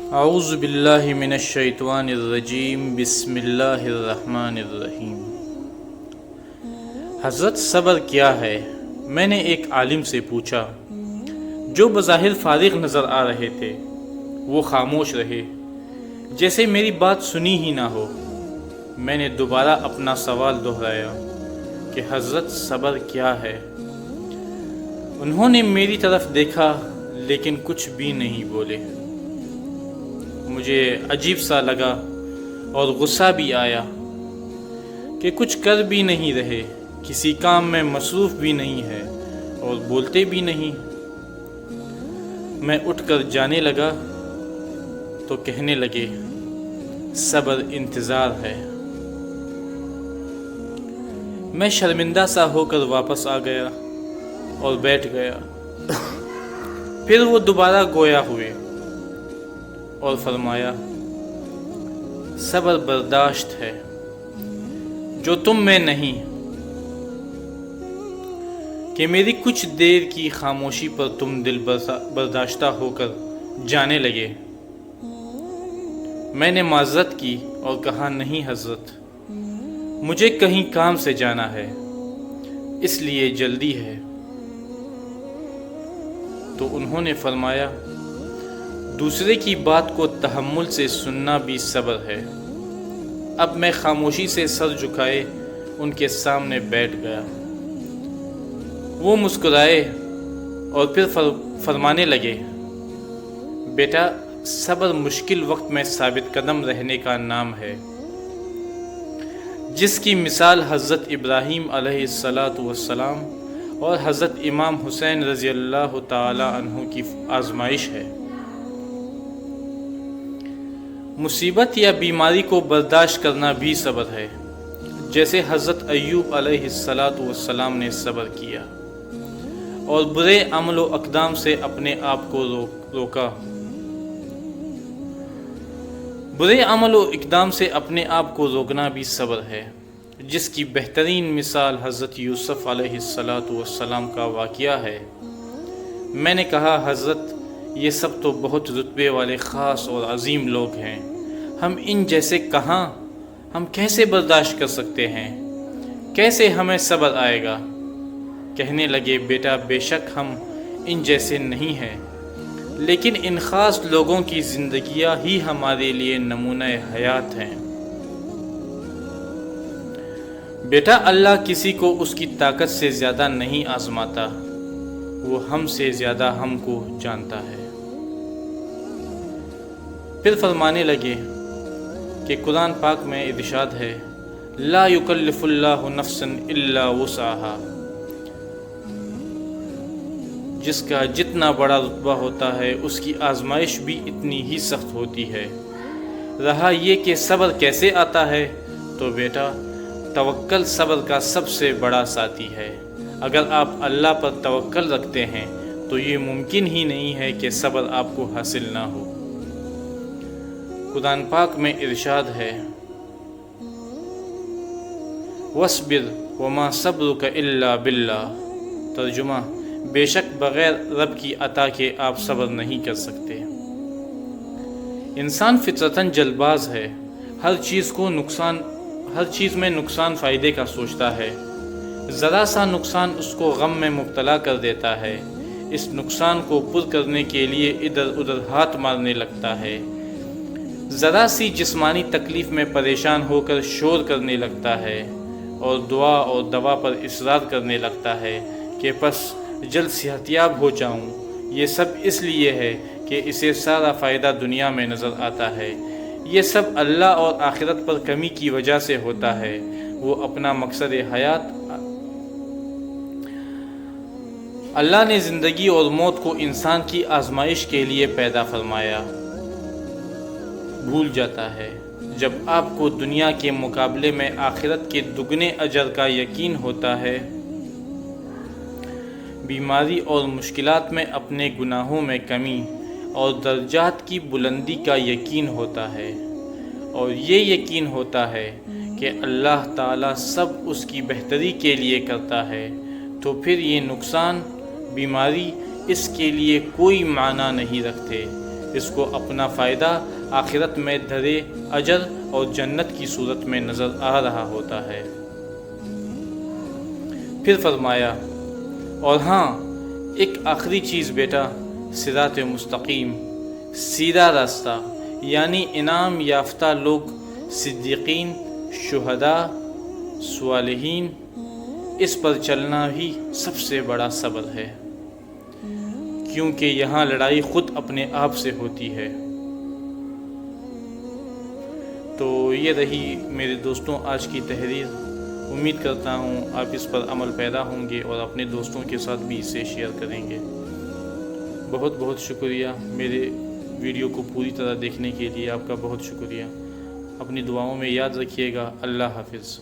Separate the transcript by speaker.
Speaker 1: اعوذ باللہ من الشیطان الرجیم بسم اللہ الرحمن الرحیم۔ حضرت صبر کیا ہے؟ میں نے ایک عالم سے پوچھا جو بظاہر فارغ نظر آ رہے تھے۔ وہ خاموش رہے جیسے میری بات سنی ہی نہ ہو۔ میں نے دوبارہ اپنا سوال دہرایا کہ حضرت صبر کیا ہے؟ انہوں نے میری طرف دیکھا لیکن کچھ بھی نہیں بولے۔ مجھے عجیب سا لگا اور غصہ بھی آیا کہ کچھ کر بھی نہیں رہے، کسی کام میں مصروف بھی نہیں ہے اور بولتے بھی نہیں۔ میں اٹھ کر جانے لگا تو کہنے لگے صبر انتظار ہے۔ میں شرمندہ سا ہو کر واپس آ گیا اور بیٹھ گیا۔ پھر وہ دوبارہ گویا ہوئے اور فرمایا صبر برداشت ہے جو تم میں نہیں، کہ میری کچھ دیر کی خاموشی پر تم دل برداشتہ ہو کر جانے لگے۔ میں نے معذرت کی اور کہا نہیں حضرت، مجھے کہیں کام سے جانا ہے، اس لیے جلدی ہے۔ تو انہوں نے فرمایا دوسرے کی بات کو تحمل سے سننا بھی صبر ہے۔ اب میں خاموشی سے سر جھکائے ان کے سامنے بیٹھ گیا۔ وہ مسکرائے اور پھر فرمانے لگے بیٹا، صبر مشکل وقت میں ثابت قدم رہنے کا نام ہے، جس کی مثال حضرت ابراہیم علیہ السلام اور حضرت امام حسین رضی اللہ تعالی عنہ کی آزمائش ہے۔ مصیبت یا بیماری کو برداشت کرنا بھی صبر ہے، جیسے حضرت ایوب علیہ السلام نے صبر کیا اور برے عمل و اقدام سے اپنے آپ کو روکا۔ برے عمل و اقدام سے اپنے آپ کو روکنا بھی صبر ہے، جس کی بہترین مثال حضرت یوسف علیہ السلام کا واقعہ ہے۔ میں نے کہا حضرت، یہ سب تو بہت رتبے والے خاص اور عظیم لوگ ہیں، ہم ان جیسے کہاں؟ ہم کیسے برداشت کر سکتے ہیں؟ کیسے ہمیں صبر آئے گا؟ کہنے لگے بیٹا، بے شک ہم ان جیسے نہیں ہیں، لیکن ان خاص لوگوں کی زندگیاں ہی ہمارے لیے نمونہ حیات ہیں۔ بیٹا، اللہ کسی کو اس کی طاقت سے زیادہ نہیں آزماتا، وہ ہم سے زیادہ ہم کو جانتا ہے۔ پھر فرمانے لگے کہ قرآن پاک میں ارشاد ہے لا یکلف اللہ نفسا الا وسعها۔ جس کا جتنا بڑا رتبہ ہوتا ہے اس کی آزمائش بھی اتنی ہی سخت ہوتی ہے۔ رہا یہ کہ صبر کیسے آتا ہے، تو بیٹا توکل صبر کا سب سے بڑا ساتھی ہے۔ اگر آپ اللہ پر توکل رکھتے ہیں تو یہ ممکن ہی نہیں ہے کہ صبر آپ کو حاصل نہ ہو۔ قرآن پاک میں ارشاد ہے وَاصْبِرْ وَمَا صَبْرُكَ إِلَّا بِاللَّهِ۔ ترجمہ، بے شک بغیر رب کی عطا کے آپ صبر نہیں کر سکتے۔ انسان فطرتاً جلد باز ہے، ہر چیز میں نقصان فائدے کا سوچتا ہے۔ ذرا سا نقصان اس کو غم میں مبتلا کر دیتا ہے، اس نقصان کو پر کرنے کے لیے ادھر ادھر ہاتھ مارنے لگتا ہے۔ ذرا سی جسمانی تکلیف میں پریشان ہو کر شور کرنے لگتا ہے اور دعا اور دوا پر اصرار کرنے لگتا ہے کہ بس جلد صحتیاب ہو جاؤں۔ یہ سب اس لیے ہے کہ اسے سارا فائدہ دنیا میں نظر آتا ہے۔ یہ سب اللہ اور آخرت پر کمی کی وجہ سے ہوتا ہے۔ وہ اپنا مقصد حیات اللہ نے زندگی اور موت کو انسان کی آزمائش کے لیے پیدا فرمایا بھول جاتا ہے۔ جب آپ کو دنیا کے مقابلے میں آخرت کے دگنے اجر کا یقین ہوتا ہے، بیماری اور مشکلات میں اپنے گناہوں میں کمی اور درجات کی بلندی کا یقین ہوتا ہے، اور یہ یقین ہوتا ہے کہ اللہ تعالیٰ سب اس کی بہتری کے لیے کرتا ہے، تو پھر یہ نقصان، بیماری اس کے لیے کوئی معنی نہیں رکھتے۔ اس کو اپنا فائدہ آخرت میں درِ اجر اور جنت کی صورت میں نظر آ رہا ہوتا ہے۔ پھر فرمایا، اور ہاں ایک آخری چیز بیٹا، صراط مستقیم، سیدھا راستہ، یعنی انعام یافتہ لوگ، صدیقین، شہداء، صالحین، اس پر چلنا بھی سب سے بڑا صبر ہے، کیونکہ یہاں لڑائی خود اپنے آپ سے ہوتی ہے۔ تو یہ رہی میرے دوستوں آج کی تحریر۔ امید کرتا ہوں آپ اس پر عمل پیدا ہوں گے اور اپنے دوستوں کے ساتھ بھی اسے شیئر کریں گے۔ بہت بہت شکریہ، میرے ویڈیو کو پوری طرح دیکھنے کے لیے آپ کا بہت شکریہ۔ اپنی دعاؤں میں یاد رکھیے گا۔ اللہ حافظ۔